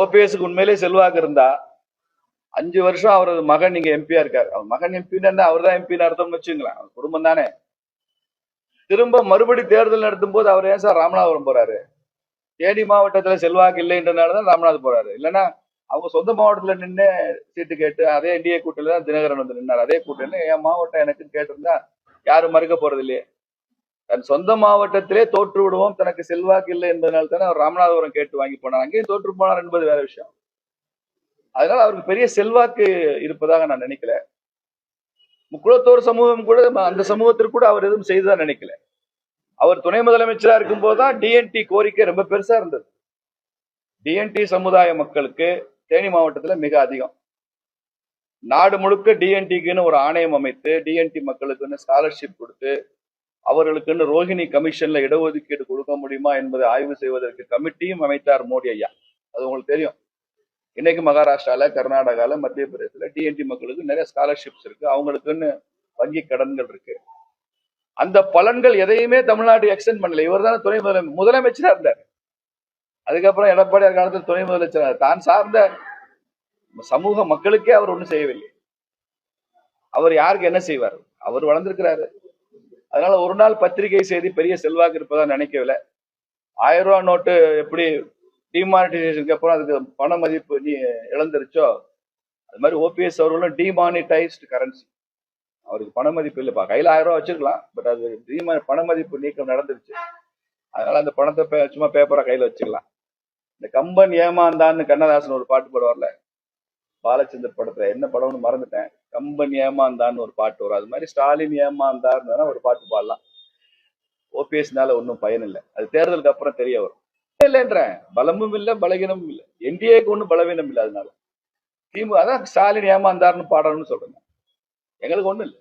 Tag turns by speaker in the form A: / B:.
A: ஓபிஎஸ்க்கு உண்மையிலே செல்வாக்கு இருந்தா 5 வருஷம் அவரது மகன் இங்க எம்பியா இருக்காரு. அவர் மகன் எம்பின்னா அவர் தான் எம்பின்னு அர்த்தம்னு வச்சுங்களேன். அவர் குடும்பம் தானே. திரும்ப மறுபடி தேர்தல் நடத்தும் போது அவர் ஏன் சார் ராமநாதபுரம் போறாரு? தேனி மாவட்டத்துல செல்வாக்கு இல்லைன்றனாலதான் ராமநாதபுரம் போறாரு. இல்லைன்னா அவங்க சொந்த மாவட்டத்துல நின்று சீட்டு கேட்டு அதே என்டிஏ கூட்டணியில தான் தினகரன் வந்து நின்னார். அதே கூட்டணி என் மாவட்டம் எனக்கு கேட்டிருந்தா யாரும் மறுக்க போறது இல்லையே. தன் சொந்த மாவட்டத்திலே தோற்று விடுவோம், தனக்கு செல்வாக்கு இல்லை என்பதனால தானே அவர் ராமநாதபுரம் கேட்டு வாங்கி போனார். அங்கேயும் தோற்று போனார் என்பது வேற விஷயம். அதனால அவருக்கு பெரிய செல்வாக்கு இருப்பதாக நான் நினைக்கல. முக்குளத்தோர் சமூகம் கூட அந்த சமூகத்திற்கு கூட அவர் எதுவும் செய்ததா நினைக்கல. அவர் துணை முதலமைச்சரா இருக்கும் போதுதான் டிஎன்டி கோரிக்கை ரொம்ப பெருசா இருந்தது. டிஎன்டி சமுதாய மக்களுக்கு தேனி மாவட்டத்துல மிக அதிகம். நாடு முழுக்க டிஎன்டிக்குன்னு ஒரு ஆணையம் அமைத்து டிஎன்டி மக்களுக்குன்னு ஸ்காலர்ஷிப் கொடுத்து அவர்களுக்குன்னு ரோஹிணி கமிஷன்ல இடஒதுக்கீடு கொடுக்க முடியுமா என்பதை ஆய்வு செய்வதற்கு கமிட்டியும் அமைத்தார் மோடி ஐயா. அது உங்களுக்கு தெரியும். இன்னைக்கு மகாராஷ்டிரால, கர்நாடகால, மத்திய பிரதேசத்துல டிஎன்டி மக்களுக்கு நிறைய ஸ்காலர்ஷிப்ஸ் இருக்கு. அவங்களுக்குன்னு வங்கி கடன்கள் இருக்கு. அந்த பலன்கள் எதையுமே தமிழ்நாடு எக்ஸ்டெண்ட் பண்ணல. இவர் தான் துணை முதலமைச்சரா இருந்தார். அதுக்கப்புறம் எடப்பாடியார் காலத்தில் துணை முதலமைச்சர் தான் சார்ந்த சமூக மக்களுக்கே அவர் ஒன்றும் செய்யவில்லை. அவர் யாருக்கு என்ன செய்வார்? அவர் வளர்ந்திருக்கிறாரு. அதனால ஒரு நாள் பத்திரிகை செய்தி பெரிய செல்வாக்கு இருப்பதா நினைக்கவில்லை. 1000 ரூபாய் நோட்டு எப்படி டிமானிட்டைசேஷனுக்கு அப்புறம் அதுக்கு பண மதிப்பு இழந்துருச்சோ அது மாதிரி ஓபிஎஸ் அவர்களும் டிமானிட்டைஸ்டு கரன்சி. அவருக்கு பண மதிப்பு இல்லைப்பா. கையில 1000 ரூபாய் வச்சுக்கலாம், பட் அது பண மதிப்பு நீக்கம் நடந்துருச்சு. அதனால அந்த பணத்தை சும்மா பேப்பரா கையில வச்சுக்கலாம். இந்த கம்பன் ஏமாந்தான்னு கண்ணதாசன் ஒரு பாட்டு பாடுவார்ல, பாலச்சந்தர் படத்துல, என்ன படம்னு மறந்துட்டேன். கம்பன் ஏமாந்தான்னு ஒரு பாட்டு வரும். அது மாதிரி ஸ்டாலின் ஏமாந்தார்னு ஒரு பாட்டு பாடலாம். ஓபிஎஸ்னால ஒன்றும் பயன் இல்லை. அது தேர்தலுக்கு அப்புறம் தெரிய வரும். இல்லைன்ற பலமும் இல்லை, பலகீனமும் இல்லை. என்டிஏக்கு ஒன்றும் பலவீனம் இல்லை. அதனால திமுக அதான் ஸ்டாலின் ஏமாந்தார்னு பாடணும்னு சொல்றேன். எங்களுக்கு ஒண்ணும் இல்லை.